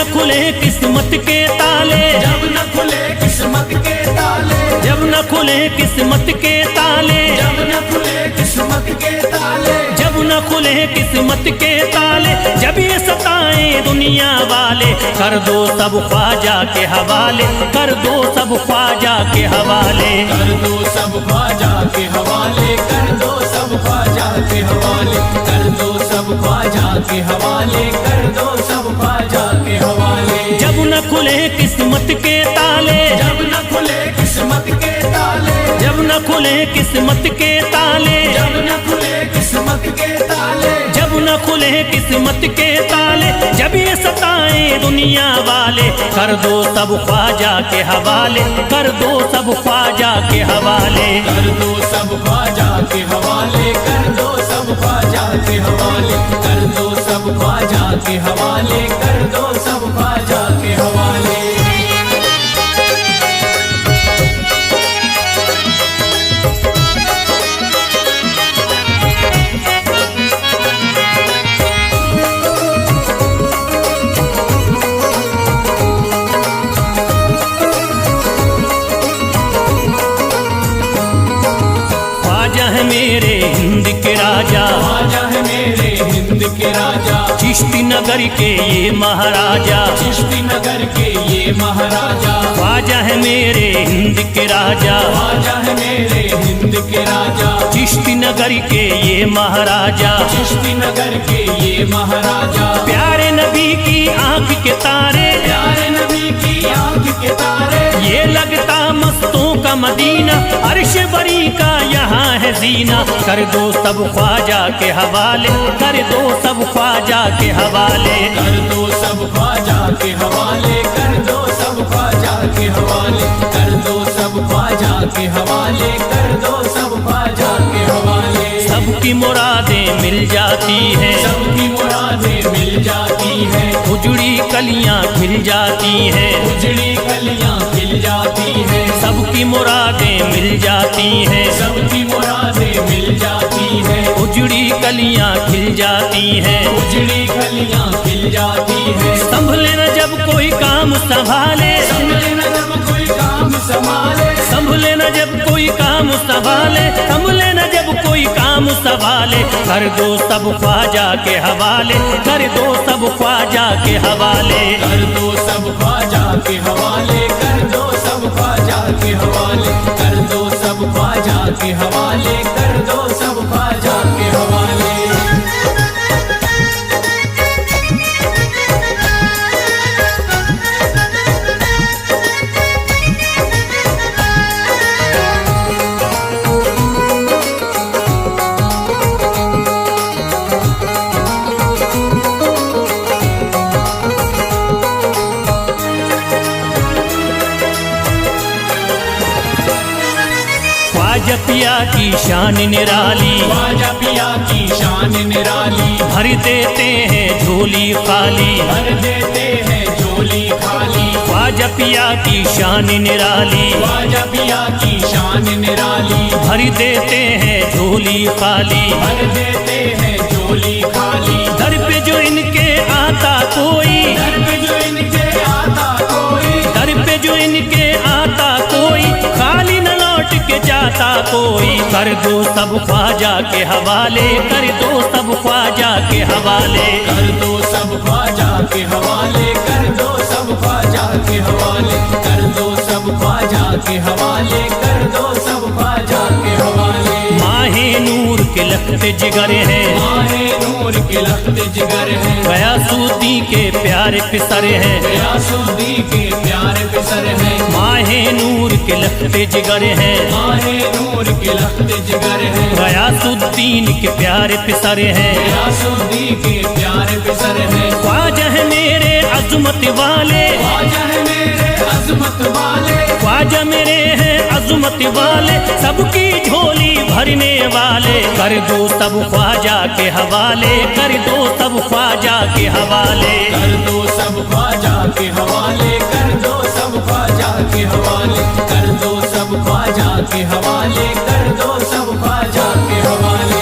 न खुले किस्मत के ताले, जब न खुले किस्मत के ताले, जब न खुले किस्मत के ताले, जब न खुले किस्मत के ताले, जब न खुले किस्मत के ताले, जब ये सताए दुनिया वाले, कर दो सब ख्वाजा के हवाले, कर दो सब ख्वाजा के हवाले, कर दो सब ख्वाजा के हवाले, कर दो सब ख्वाजा के हवाले, कर दो सब ख्वाजा के हवाले, कर दो सब ख्वाजा के हवाले। जब न खुले किस्मत के ताले, जब न खुले किस्मत के ताले, जब न खुले किस्मत के ताले, जब न खुले किस्मत के ताले, जब न खुले किस्मत के ताले, जब ये सताए दुनिया वाले, कर दो सब ख्वाजा के हवाले, कर दो सब ख्वाजा के हवाले, कर दो सब ख्वाजा के हवाले, कर दो सब ख्वाजा के हवाले, कर दो सब ख्वाजा के हवाले, कर दो सब ख्वाजा के हवाले। ख्वाजा है मेरे हिंद के राजा, ख्वाजा है मेरे हिंद के राजा, चिश्ती नगर के ये महाराजा, चिश्ती नगर के ये महाराजा, ख्वाजा है मेरे हिंद के राजा, ख्वाजा है मेरे हिंद के राजा, चिश्ती नगर के ये महाराजा, चिश्ती नगर के ये महाराजा, प्यारे नबी की आंख के तारे, प्यारे नबी की आंख के तारे, ये लगता मस्तों का मदीना, अर्श बरी का यहाँ है जीना, कर दो सब ख्वाजा के हवाले, कर दो सब ख्वाजा के हवाले, कर दो सब ख्वाजा के हवाले, कर दो सब ख्वाजा के हवाले, कर दो सब ख्वाजा के हवाले, कर दो सब ख्वाजा के हवाले। सबकी मुरादें मिल जाती हैं, सबकी मुरादें मिल जाती हैं, उजड़ी कलियां खिल जाती हैं, उजड़ी कलियां खिल जाती हैं, सबकी मुरादें मिल जाती हैं, सबकी मुरादें मिल जाती हैं, उजड़ी कलियां खिल जाती हैं, उजड़ी कलियां खिल जाती हैं। संभले न जब कोई काम संभाले, संभले न जब कोई काम संभाले, संभले न जब कोई काम संभाले, संभले न जब कोई काम संभाले, कर दो सब ख्वाजा के हवाले, कर दो सब ख्वाजा के हवाले, कर दो सब ख्वाजा के हवाले, कर दो सब ख्वाजा के हवाले, कर दो सब ख्वाजा के हवाले, कर दो सब ख्वाजा के हवाले। ख्वाजा पिया की शान निराली, ख्वाजा पिया की शान निराली, भर देते हैं झोली खाली, भर देते हैं झोली खाली, ख्वाजा पिया की शान निराली, ख्वाजा पिया की शान निराली, भर देते हैं झोली खाली, भर देते हैं झोली खाली, दर पे जो इनके आता कोई, दर पे जो इनके आता कोई, दर पे जो इनके आता कोई, खाली न लौट के जाता कोई, कर दो सब ख्वाजा के हवाले, कर दो सब ख्वाजा के हवाले, कर दो सब ख्वाजा के हवाले, कर दो सब ख्वाजा के हवाले, कर दो सब ख्वाजा के हवाले, कर दो सब ख्वाजा के हवाले। माहे नूर के लखते जिगर हैं, माहे नूर के लखते जिगर हैं, गयासुद्दीन के प्यारे पिसर हैं, गयासुद्दीन के प्यारे पिसर हैं, माहे नूर के लखते जिगर हैं, माहे नूर के लखते जिगर हैं, गयासुद्दीन के प्यारे पिसर हैं, गयासुद्दीन के प्यारे पिसर हैं। ख्वाजा है मेरे अज़मत वाले, ख्वाजा है मेरे अज़मत वाले, ख्वाजा मेरे हैं अज़मत वाले, सबकी झोली भरने वाले, कर दो सब ख्वाजा के हवाले, कर दो सब ख्वाजा के हवाले, कर दो सब ख्वाजा के हवाले, कर दो सब ख्वाजा के हवाले, कर दो सब ख्वाजा के हवाले, कर दो सब ख्वाजा के हवाले।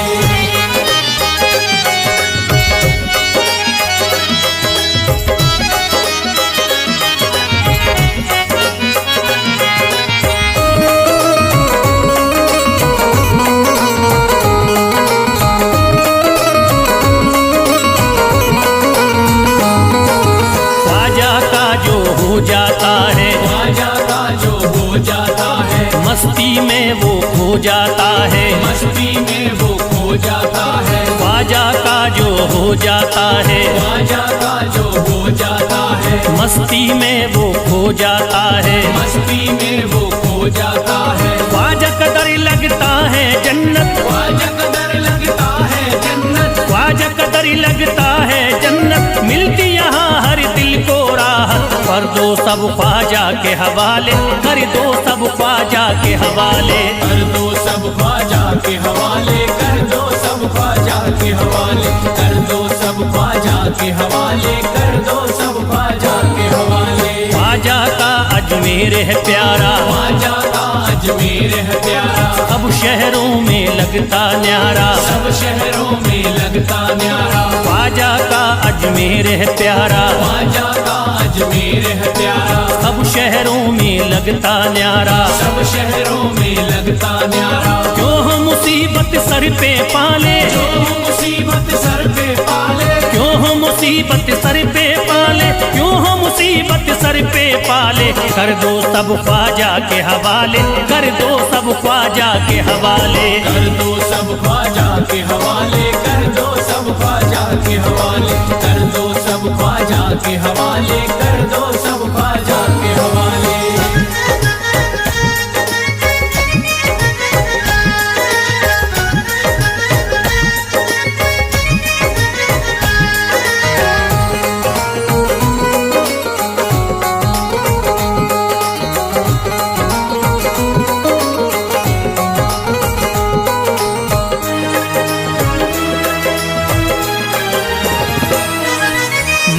जाता है, ख्वाजा का जो हो जाता है, ख्वाजा का जो हो जाता है, मस्ती में वो खो जाता है, मस्ती में वो खो जाता है। ख्वाजा कदर लगता है जन्नत, ख्वाजा कदर लगता है जन्नत, ख्वाजा कदर लगता है जन्नत, मिलती यहाँ हर दिल को राहत। कर दो सब ख्वाजा के हवाले, कर दो सब ख्वाजा के हवाले, कर दो सब ख्वाजा के हवाले, कर दो सब ख्वाजा के हवाले, कर दो सब ख्वाजा के हवाले, कर दो सब ख्वाजा के हवाले। ख्वाजा का अजमेर है प्यारा, ख्वाजा का अजमेर है प्यारा, सब शहरों में लगता न्यारा, सब शहरों में लगता न्यारा। ख्वाजा का अजमेर है प्यारा, ख्वाजा का अजमेर है प्यारा, सब शहरों में लगता न्यारा। सब शहरों में लगता न्यारा। क्यों हम मुसीबत सर पे पाले, जो मुसीबत सर पे पाले, क्यों हम मुसीबत सर पे पाले, क्यों हम मुसीबत सर पे पाले। कर दो सब ख्वाजा के हवाले, कर दो सब ख्वाजा के हवाले, कर दो सब ख्वाजा के हवाले, कर दो सब ख्वाजा के हवाले, कर दो सब ख्वाजा के हवाले, कर दो सब ख्वाजा के हवाले।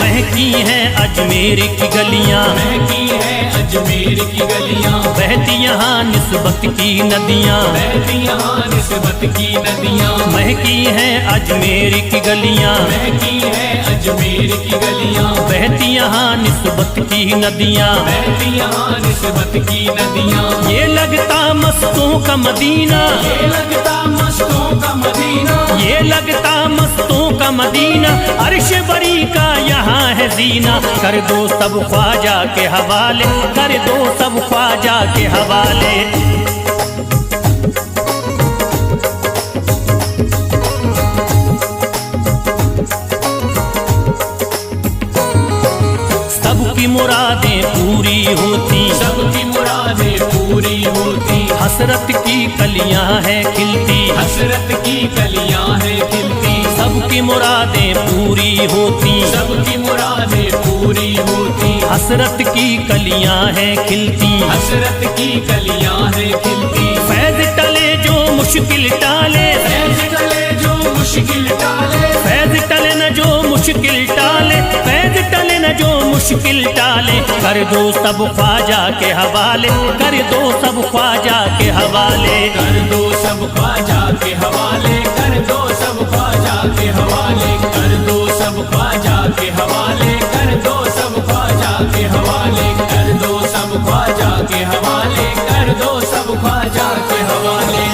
महकी हैं अजमेर की गलियां, महकी है अजमेर की गलियां, बहती यहाँ निस्बत की नदियां, बहती यहाँ निस्बत की नदियां। महकी हैं अजमेर की गलियां, महकी है अजमेर की गलियां, बहती यहाँ निस्बत की नदियां। बहती यहाँ निस्बत की नदियां। ये लगता मस्तों का मदीना, ये लगता मस्तों का मदीना, ये लगता मस्तों का मदीना, अर्श बरी का यहाँ है जीना। कर दो सब ख्वाजा के हवाले, कर दो सब ख्वाजा के हवाले। सबकी मुरादें पूरी होती, सबकी मुरादें पूरी होती, हसरत की कलियां हैं खिलती, हसरत की कलियां हैं खिलती। सबकी मुरादें पूरी होती, सबकी मुरादें पूरी होती, हसरत की कलियां हैं खिलती। हसरत की कलियां हैं खिलती। फैज टले जो मुश्किल टाले, फैज टले जो मुश्किल टाले, फैज टले न जो मुश्किल टाले, फैज टले न जो मुश्किल टाले। कर दो सब ख्वाजा के हवाले, कर दो सब ख्वाजा के हवाले, कर दो सब ख्वाजा के हवाले, कर दो सब ख्वाजा के हवाले, कर दो सब ख्वाजा के हवाले, कर दो सब ख्वाजा के हवाले, कर दो सब ख्वाजा के हवाले, कर दो सब ख्वाजा के हवाले।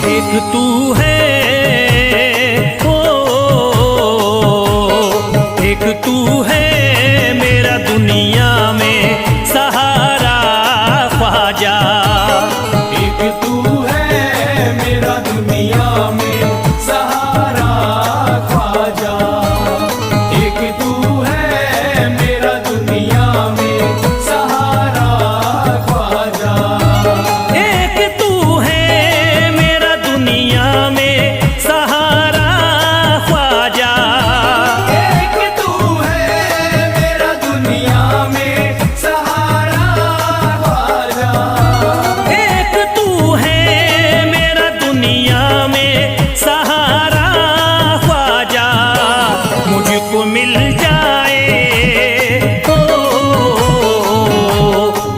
एक तू है ओ, एक तू है मेरा दुनिया में सहारा ख्वाजा। एक तू है मेरा दुनिया में सहारा ख्वाजा, एक तू है मेरा दुनिया में सहारा ख्वाजा, एक तू है मेरा दुनिया में सहारा ख्वाजा, एक तू है मेरा दुनिया में सहारा ख्वाजा, एक तू है मेरा दुनिया में सहारा ख्वाजा। मुझको मिल जाए ओ,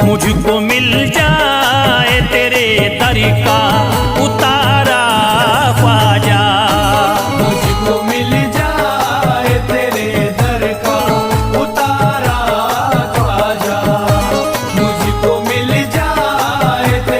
मुझको मिल जाए तेरे दर का उतारा ख्वाजा। मुझको मिल जाए तेरे दर का उतारा ख्वाजा, मुझको मिल जाए तेरे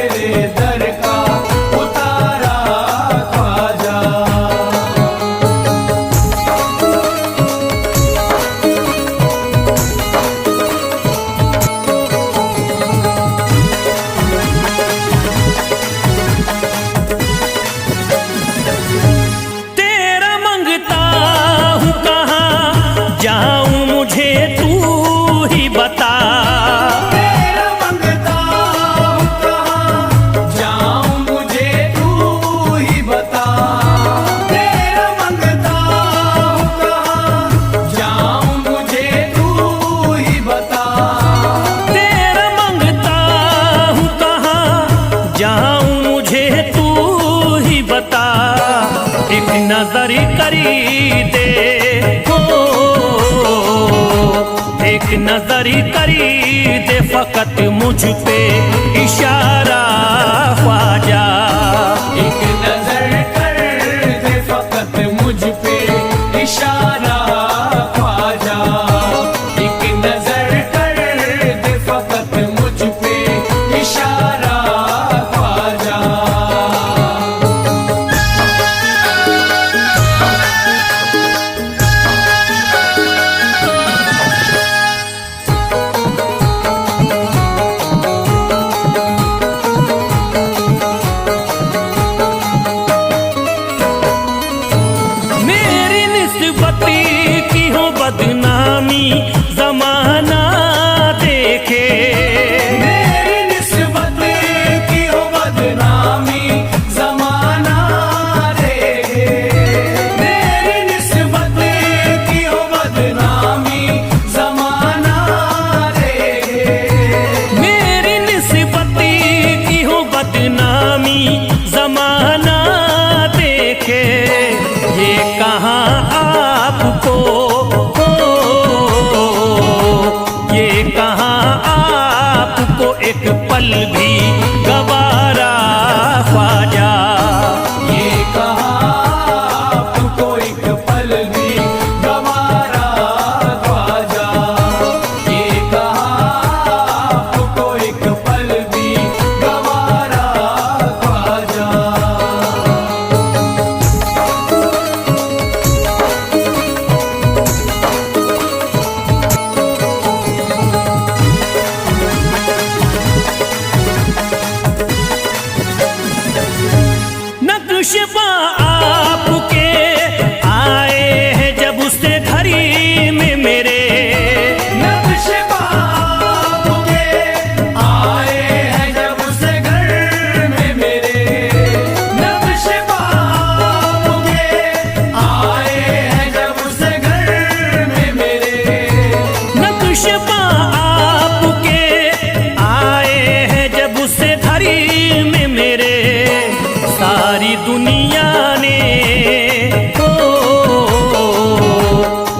जाऊं मुझे तू ही बता, एक नजर करी दे हो, एक नजर करी दे फकत मुझ पे इशारा ख्वाजा। एक नजर कर दे फकत मुझ पे इशारा ख्वाजा, एक नजर कर दे फकत मुझ पे इशारा ख्वाजा। मेरी निस्बती की हो बदनामी जमाना देखे, मेरी निस्बत की हो बदनामी जमाना देखे, मेरी निस्बत की हो बदनामी जमाना देखे, मेरी निस्बती की हो बदनामी जमाना देखे। ये कहाँ आपको हो, ये कहाँ आपको एक पल भी गवारा ख्वाजा। ये कहाँ आपको एक पल भी गवारा ख्वाजा, ये कहाँ आपको एक पल भी गवारा ख्वाजा। नक्शबा आपके आए हैं जब उससे घड़ी में मेरे, नक्शबा आपके आए हैं जब उसे घर में मेरे, नक्शबा आपके आए हैं जब उसे घर में मेरे, नक्शबा आपके आए हैं जब उससे घड़ी में मेरे। सारी दुनिया ने हो,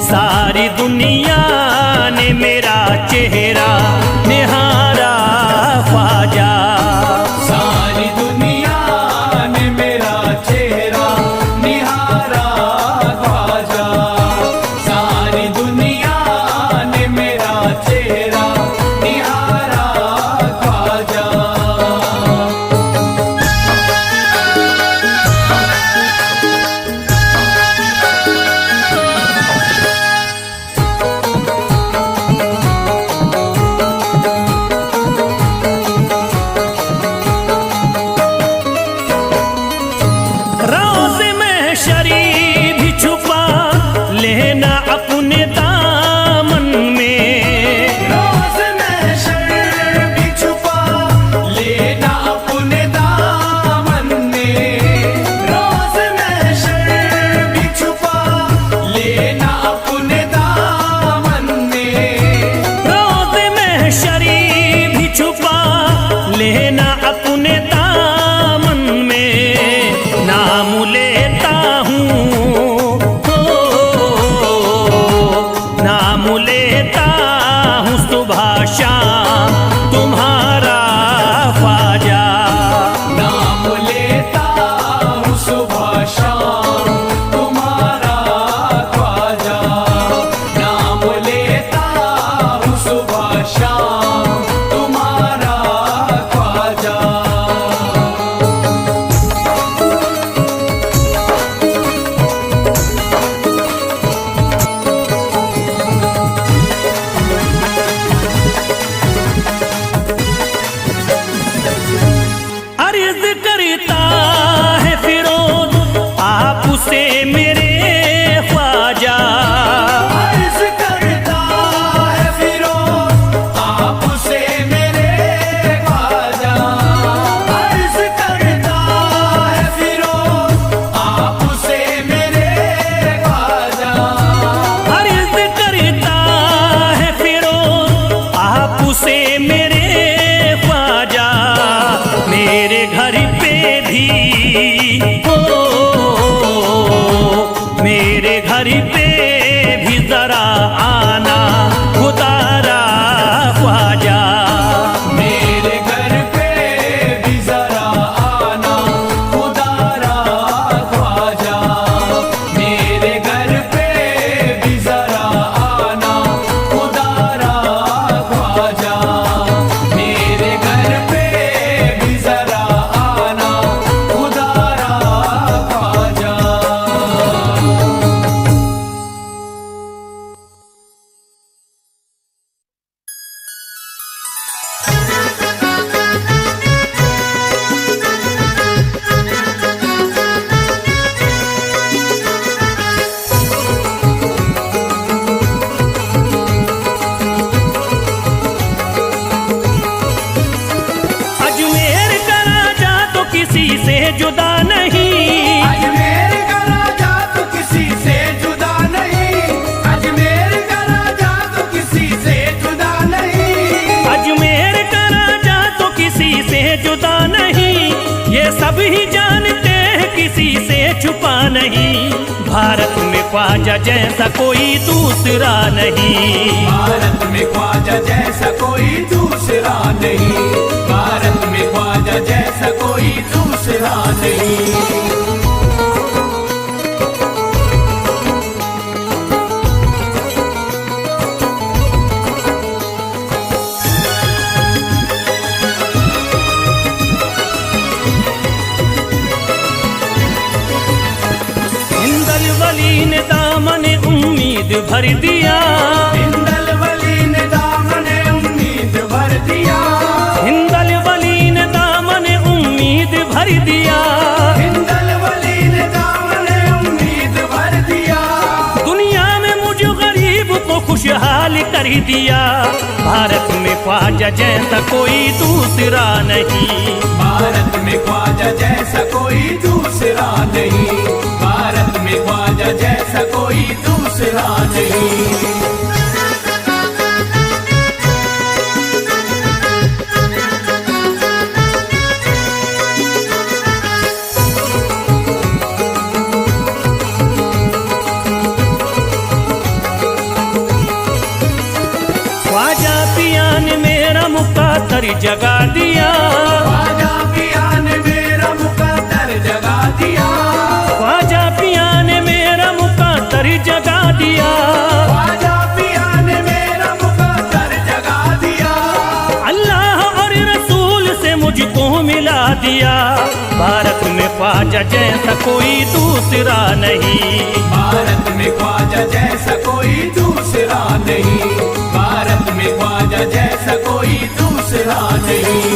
सारी दुनिया ने मेरा चेहरा निहारा ख्वाजा। सारी दुनिया ने मेरा चेहरा निहारा ख्वाजा, सारी दुनिया ने मेरा चेहरा निहारा ख्वाजा। रोज़ महशरी भी छुपा लेना अपने दामन में, रोज़ महशर भी छुपा लेना अपने दामन में, रोज़ महशर भी छुपा लेना अपने दामन में, रोज़ महशरी भी छुपा लेना अपने दामन में। नाम लेता हूँ हो, नाम लेता हूँ सुबह शाम तुम्हारा ख्वाजा। नाम लेता हूँ सुबह शाम तुम्हारा ख्वाजा, नाम लेता हूँ सुबह शाम तुम्हारा ख्वाजा। अर्ज करता है फिरोज आपसे मेरे ख्वाजा, अर्ज करता है फिरोज आपसे मेरे ख्वाजा, अर्ज करता है फिरोज आपसे मेरे ख्वाजा, अर्ज करता है फिरोज आपसे मेरे ख्वाजा। मेरे मेरे घर पे भी हो, मेरे घर पे भी जरा आना खुदारा ख्वाजा। मेरे घर पे भी जरा आना खुदारा ख्वाजा। मेरे घर पे भी जरा आना खुदारा ख्वाजा। मेरे घर पे भी जरा आना खुदारा ख्वाजा। अजमेर का राजा तो किसी से जुदा नहीं, अजमेर का राजा तो किसी से जुदा नहीं। अजमेर का राजा तो किसी से जुदा नहीं। अजमेर का राजा तो किसी से जुदा नहीं, ये सब ही जानते हैं किसी से छुपा नहीं। भारत में ख्वाजा जैसा कोई दूसरा नहीं, भारत में ख्वाजा जैसा कोई दूसरा नहीं। भारत में ख्वाजा जैसा कोई दूसरा नहीं। हिंदल वली ने दामन उम्मीद भर दिया, हिंदल वली ने दामन उम्मीद भर दिया। हिंदल वली ने दामन उम्मीद भर दिया। हिंदल वली ने दामन उम्मीद भर दिया। दुनिया में मुझ गरीब को खुशहाल कर दिया। भारत में ख्वाजा जैसा कोई दूसरा नहीं, भारत में ख्वाजा जैसा कोई दूसरा नहीं। भारत में ख्वाजा जैसा कोई दूसरा नहीं। ख्वाजा पिया ने मेरा मुकद्दर जगा दिया। ख्वाजा पिया ने मेरा मुकद्दर जगा दिया। ख्वाजा पिया ने मेरा मुकद्दर जगा दिया। ख्वाजा पिया ने मेरा मुकद्दर जगा दिया। अल्लाह और रसूल से मुझको मिला दिया। भारत में ख्वाजा जैसा कोई दूसरा नहीं, भारत में ख्वाजा जैसा कोई दूसरा नहीं। भारत में ख्वाजा जैसा कोई दूसरा नहीं।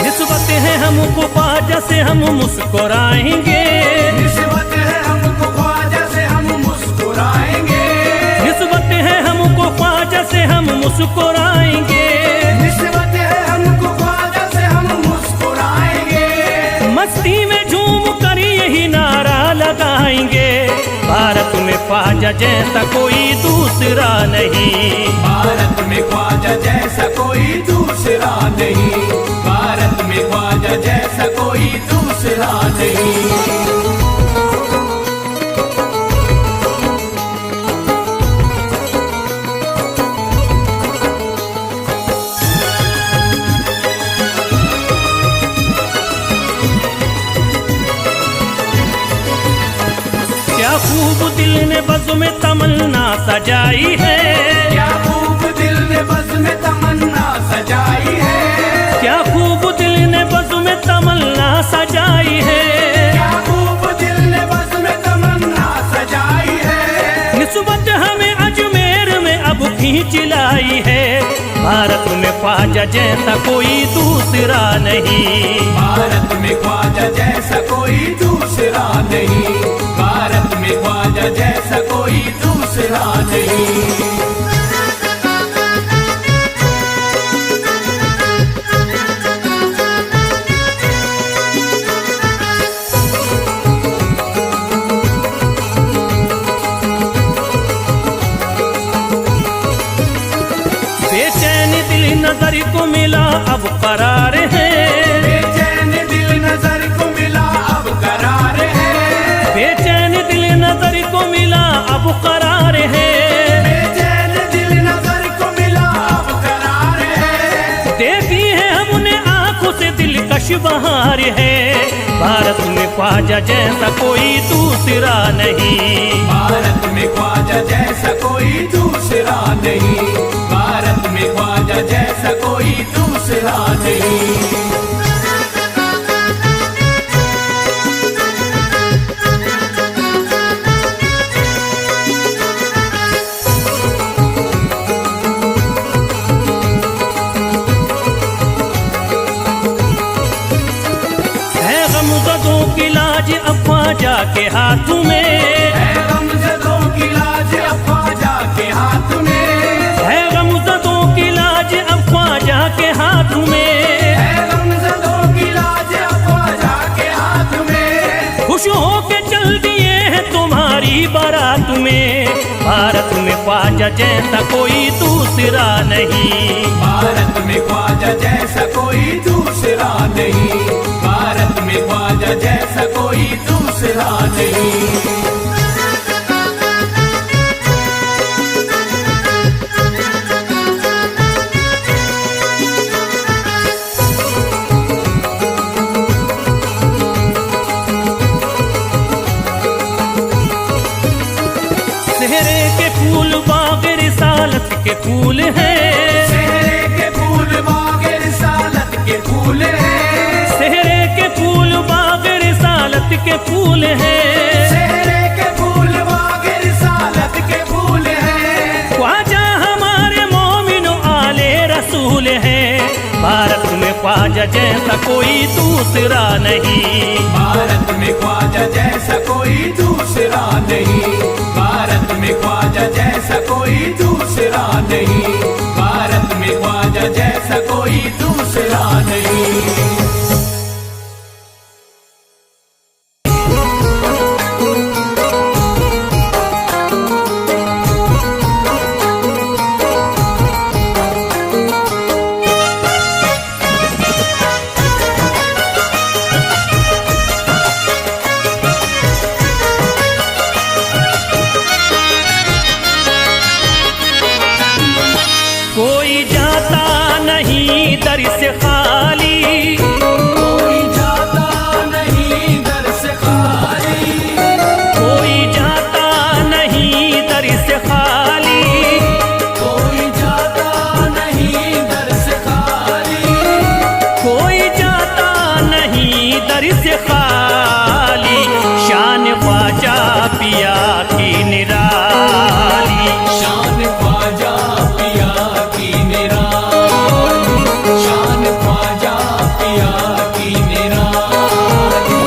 निस्बत है हमको ख्वाजा से हम मुस्कुराएंगे। निस्बत है हमको ख्वाजा से हम मुस्कुराएंगे। निस्बत है हमको ख्वाजा से हम मुस्कुराएंगे। निस्बत है हमको ख्वाजा से हम मुस्कुराएंगे। मस्ती में झूम कर यही नारा लगाएंगे। भारत में ख्वाजा जैसा कोई दूसरा नहीं, भारत में ख्वाजा जैसा कोई दूसरा नहीं। भारत में ख्वाजा जैसा कोई दूसरा नहीं। क्या खूब दिल ने बज़्म में तमन्ना सजाई है। क्या खूब दिल ने बज़्म में तमन्ना सजाई है। क्या खूब दिल ने बज़्म में तमन्ना सजाई है। क्या खूब दिल ने बज़्म में तमन्ना सजाई है। निस्बत हमें अजमेर में अब खींच लाई है। भारत में ख्वाजा जैसा कोई दूसरा नहीं, भारत में ख्वाजा जैसा कोई दूसरा नहीं। भारत में ख्वाजा जैसा कोई दूसरा नहीं। अब करार है। बेचैन दिल नजर को मिला अब करार है। बेचैन दिल नजर को मिला अब करार है। बेचैन दिल नजर को मिला अब करार है। देखी है हमने आंखों से दिलकश बहार है। भारत में ख्वाजा जैसा कोई दूसरा नहीं। भारत में ख्वाजा जैसा कोई दूसरा नहीं। भारत में ख्वाजा जैसा कोई दूसरा नहीं। अब ख्वाजा के हाथ में है गमज़दों की लाज अब ख्वाजा के हाथ में। है गमज़दों की लाज अब ख्वाजा के हाथ में। है गमज़दों की लाज अब ख्वाजा के हाथ में। खुश होके चल दिए हैं तुम्हारी बारात में। भारत में ख्वाजा जैसा कोई दूसरा नहीं। भारत में ख्वाजा जैसा कोई दूसरा नहीं। भारत में ख्वाजा जैसा कोई दूसरा नहीं। सेहरे के फूल बाग रिसालत के फूल हैं। सेहरे के फूल बाग रिसालत के फूल हैं। सेहरे के फूल बाग रिसालत के फूल हैं। सेहरे के फूल बाग रिसालत के फूल हैं। ख्वाजा हमारे मोमिनो आले रसूल हैं। भारत में ख्वाजा जैसा कोई दूसरा नहीं। भारत में ख्वाजा जैसा कोई दूसरा नहीं। भारत में ख्वाजा जैसा कोई दूसरा नहीं। भारत में ख्वाजा जैसा कोई दूसरा नहीं। कोई जाता नहीं दर से खाली। कोई जाता नहीं दर से खाली। कोई जाता नहीं दर से खाली। कोई जाता नहीं दर से खाली। कोई जाता नहीं दर से खाली। शान ख्वाजा पिया की निराली। शान ख्वाजा पिया की निराली। शान ख्वाजा पिया की निराली।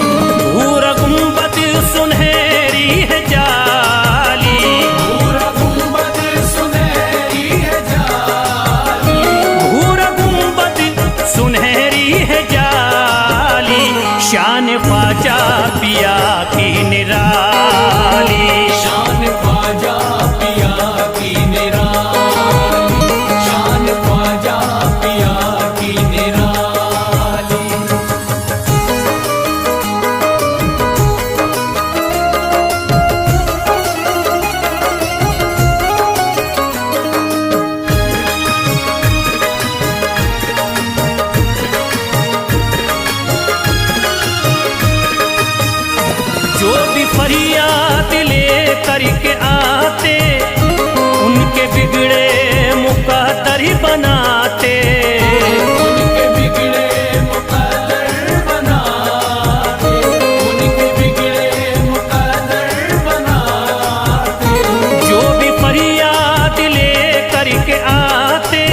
भूर गुंबद सुनहरी है जाली। भूर गुंबद सुनहरी है जाली। भूर गुंबद सुनहरी है जाली। शान ख्वाजा पिया की निराली। शान ख्वाजा पिया की निराली। शान ख्वाजा पिया की निराली। जो भी फरियाद ले करके आते उनके बिगड़े मुकद्दर बनाते। उनके बिगड़े मुकद्दर बनाते। उनके बिगड़े मुकद्दर बनाते। जो भी फरियाद ले करके आते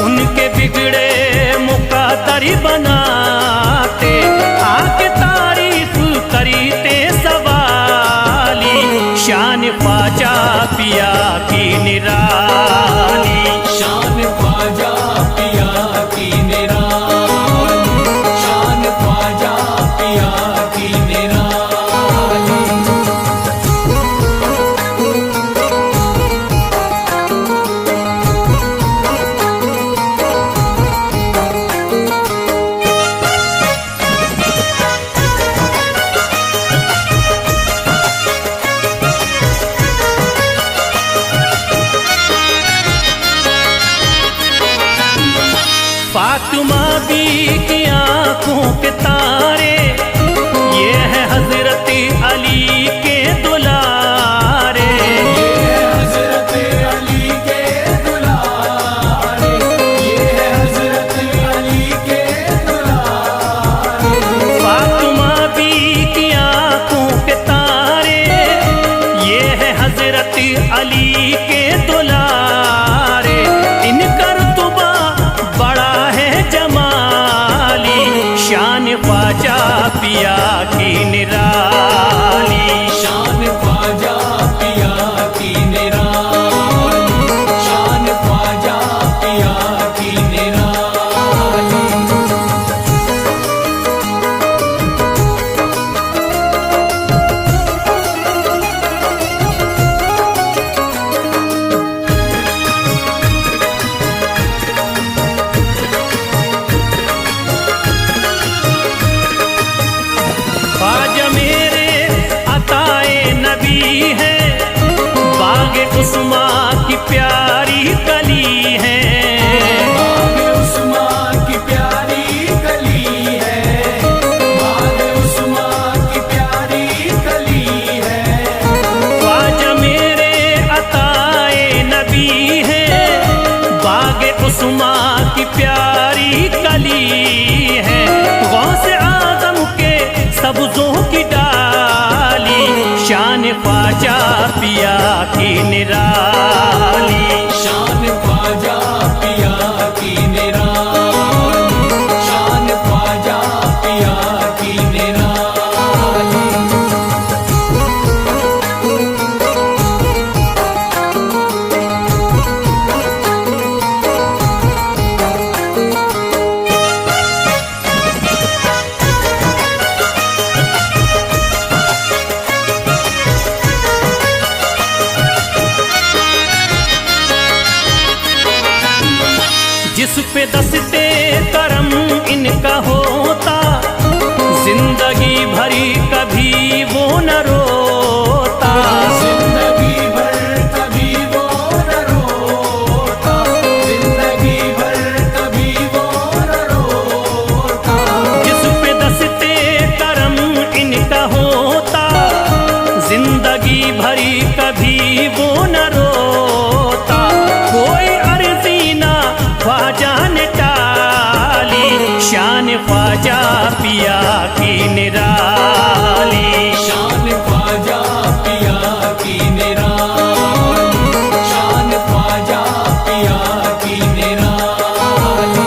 उनके बिगड़े मुकद्दर बनाते। आके तारीफ करते सवाली। शान ख्वाजा पिया की निराली। शान ख्वाजा पिया की निराली। शान ख्वाजा पिया की निराली। पिया की निराली। शान ख्वाजा पिया की निराली, शान ख्वाजा पिया की निराली। ख्वाजा मेरे अताए नबी है, बाग उस्मा की प्यारी कली है। बाग उस्मा की प्यारी कली है, बाग उस्मा की प्यारी कली है। ख्वाजा मेरे अताए नबी है, बाग उस्मा की प्यारी कली है। गौसे आजम के सब्जों की डाली, शान ख्वाजा पिया की निराली। शान ख्वाजा पिया की निराली, शान ख्वाजा पिया की निराली। जिस पे दस्ते करम इनका होता, जिंदगी भरी कभी वो न रोता। जिंदगी भर कभी वो न रोता, जिंदगी भर कभी वो न रोता। जिस पे दस्ते करम इनका होता, जिंदगी भरी कभी वो न रोता। कोई अर्जी ना ख्वाजा ने टाली, शान ख्वाजा पिया की निराली। शान ख्वाजा पिया की निराली, शान ख्वाजा पिया की निराली।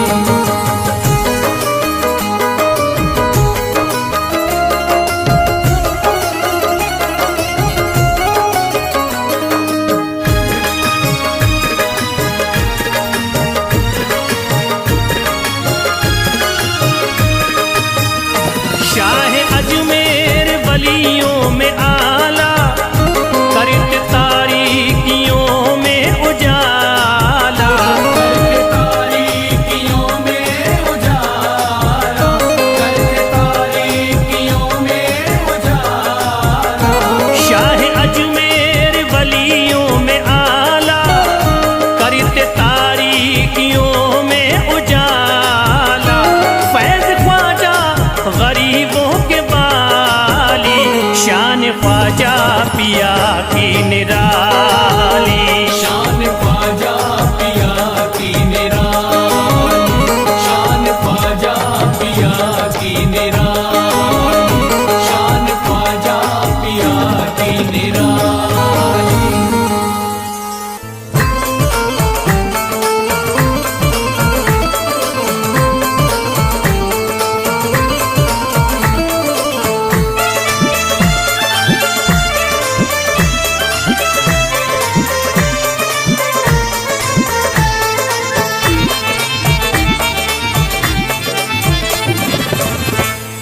शाह अजमेर वलियों में आला, करत तारीकियों में उजाला। करके तारीकियों में उजाला, करके तारीकियों में उजाला। शाह अजमेर वलियों में आला, करत तारीकियों में उजाला। फैज ख्वाजा गरीबों के बाली, शान ख्वाजा पिया की निराली। शान ख्वाजा पिया की निराली, शान ख्वाजा पिया की निराली, शान ख्वाजा पिया की निराली।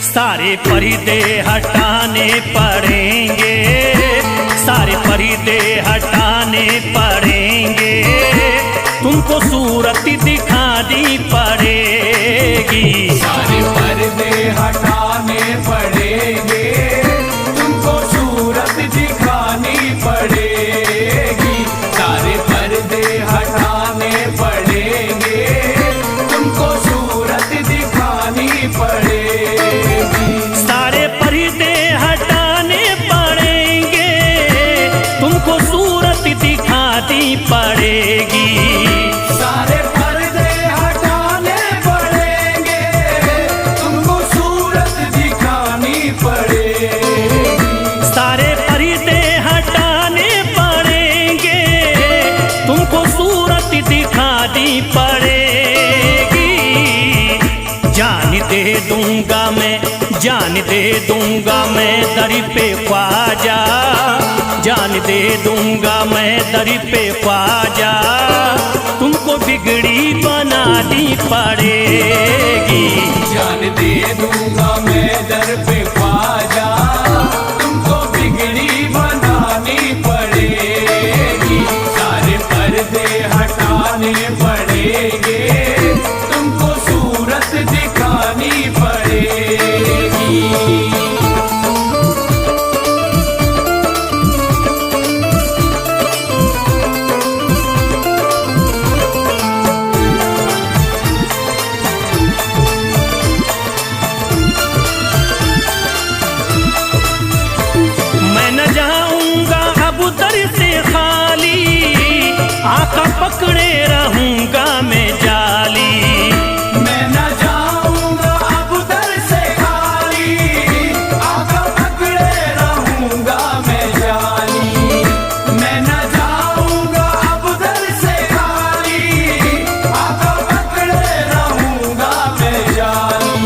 सारे पर्दे हटाने पड़ेंगे, सारे पर्दे हटाने पड़ेंगे। तुमको सूरत दिखानी पड़ेगी। सारे पर्दे हटाने पड़ेंगे, तुमको सूरत दिखानी पड़ेगी। सारे पर्दे हटाने पड़ेंगे, तुमको सूरत दिखानी पड़ेगी। सारे पर्दे हटाने पड़ेंगे, तुमको सूरत दिखानी पड़ेगी। सारे पर्दे हटाने पड़ेंगे, तुमको सूरत दिखानी पड़ेगी। सारे पर्दे हटाने पड़ेंगे, तुमको सूरत दिखानी पड़ेगी। जान दे दूंगा मैं, जान दे दूंगा मैं दर पे ख्वाजा, जान दे दूंगा मैं दर पे ख्वाजा, तुमको बिगड़ी बनानी पड़ेगी। जान दे दूंगा मैं दर पे ख्वाजा, तुमको बिगड़ी बनानी पड़ेगी। सारे पर्दे हटाने पड़ेंगे, तुमको सूरत दिखानी पड़ेगी। आका पकड़े रहूंगा मैं जाली, मैं न जाऊंगा अब दर से खाली, आका पकड़े रहूंगा मैं जाली। मैं न जाऊंगा अब दर से खाली, आका पकड़े रहूंगा मैं जाली।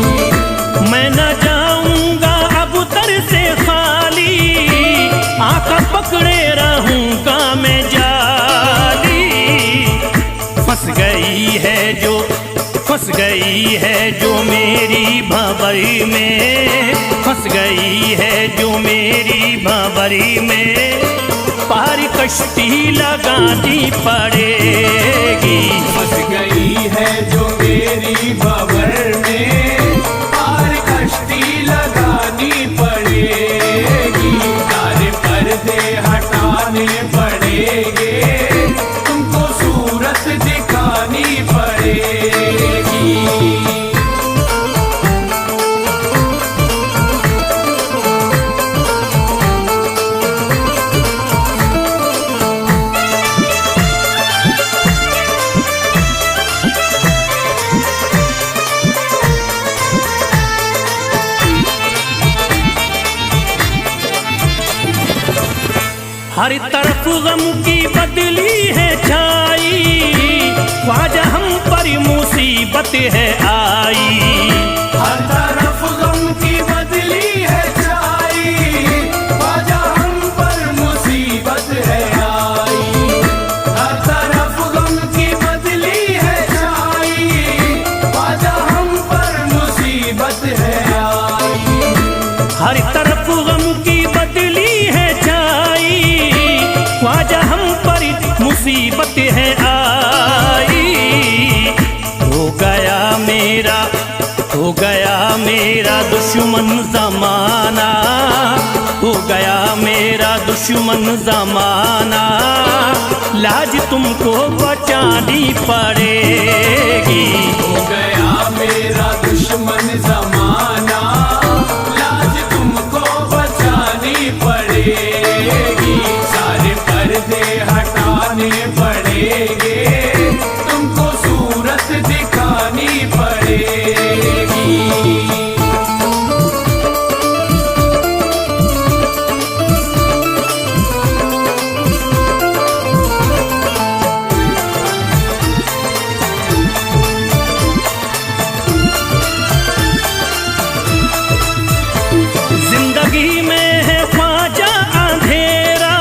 मैं न जाऊंगा अब दर से खाली, आका पकड़े रहूंगा मैं जाली। फंस गई है जो मेरी भंवरी में, फंस गई है जो मेरी भंवरी में, पार कश्ती लगानी पड़ेगी। फंस गई है जो मेरी भंवर में, पार कश्ती लगानी पड़ेगी। सारे पर्दे हटाने पड़ेंगे, तुमको सूरत दिखानी पड़ेगी। हर तरफ गम की बदली है छाई, ख्वाजा हम पर मुसीबत है आई। हर तरफ गम की बदली है छाई, ख्वाजा हम पर मुसीबत है आई। हर तरफ गम की बदली है छाई, ख्वाजा हम पर मुसीबत है आई। हर तरफ गम की बदली है छाई, ख्वाजा हम पर मुसीबत है आई। हो गया मेरा दुश्मन जमाना, हो गया मेरा दुश्मन जमाना, लाज तुमको बचानी पड़ेगी। हो गया मेरा दुश्मन जमाना, लाज तुमको बचानी पड़ेगी। सारे पर्दे हटाने पड़ेंगे, तुमको सूरत दिखानी पड़ेगी। जिंदगी में है ख्वाजा अंधेरा,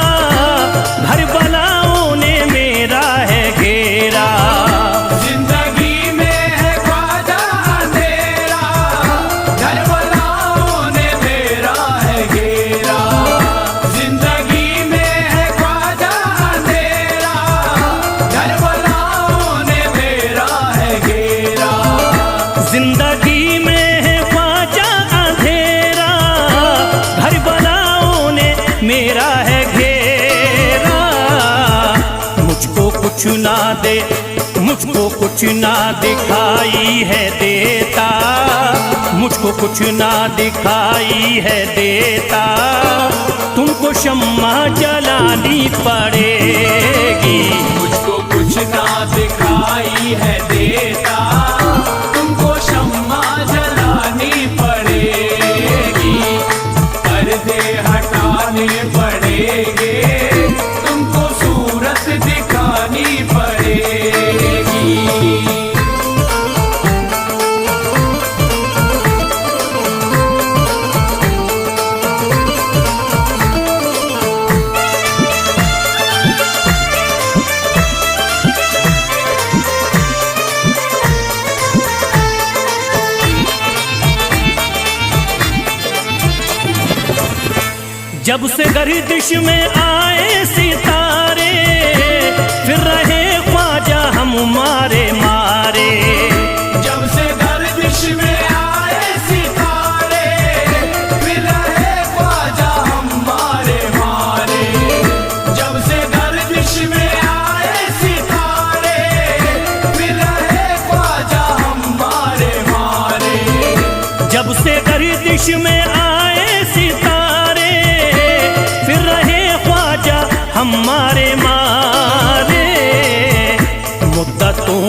घर बलाओं ने मेरा है घेरा। जिंदगी में है ख्वाजा अंधेरा, घर बलाओं ने मेरा है घेरा। जिंदगी में है ख्वाजा अंधेरा, घर बलाओं ने मेरा है घेरा। जिंदगी में है ख्वाजा अंधेरा, घर बलाओं ने मेरा है घेरा। मुझको कुछ ना दे, मुझको कुछ ना दिखाई है देता, मुझको कुछ ना दिखाई है देता, तुमको शम्मा जलानी पड़ेगी। मुझको कुछ ना दिखाई है देता, तुमको शम्मा जलानी पड़ेगी। पर्दे हटाने पड़ेंगे, तुमको सूरत दिखानी पड़ेगी। जब से गर्दिश में आए सितारे, फिर रहे ख्वाजा हम मारे मारे। जब से गर्दिश में आए सितारे, फिर रहे ख्वाजा हम मारे मारे। जब से गर्दिश में आए सितारे, फिर रहे ख्वाजा हम मारे मारे। जब से गर्दिश में आए सितारे, फिर रहे ख्वाजा हमारे मारे। मुद्दतों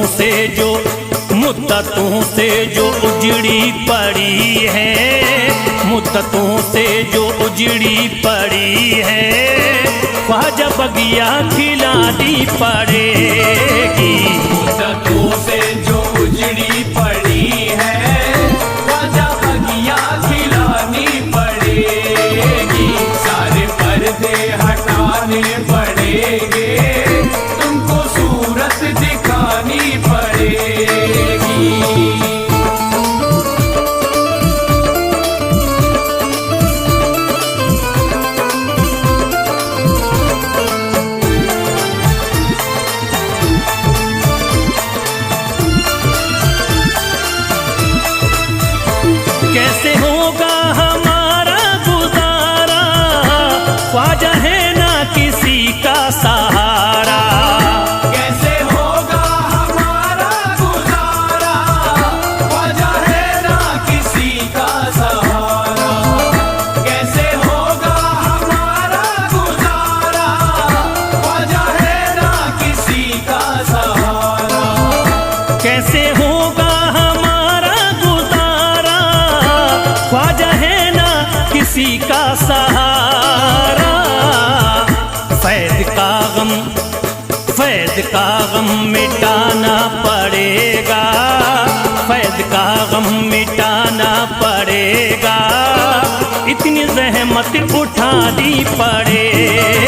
से जो उजड़ी पड़ी है, मुद्दतों से जो उजड़ी पड़ी है, ख्वाजा बगिया खिलानी पड़ेगी। मुद्दतों से जो उजड़ी पड़ी है, ख्वाजा बगिया खिलानी पड़ेगी। सारे पर्दे हटाने पड़ेंगे, तुमको सूरत दिखानी पड़ेगी। कैसे होगा हमारा गुजारा, ख्वाजा है ना किसी का सहारा। कैसे होगा हमारा गुजारा, ख्वाजा है ना किसी का सहारा। कैसे होगा हमारा गुजारा, ख्वाजा है ना किसी का सहारा। कैसे होगा हमारा गुजारा, ख्वाजा है ना किसी का सहारा। फैज़ का गम मिटाना पड़ेगा, फैज़ का गम मिटाना पड़ेगा। इतनी ज़हमत उठानी पड़ेगी।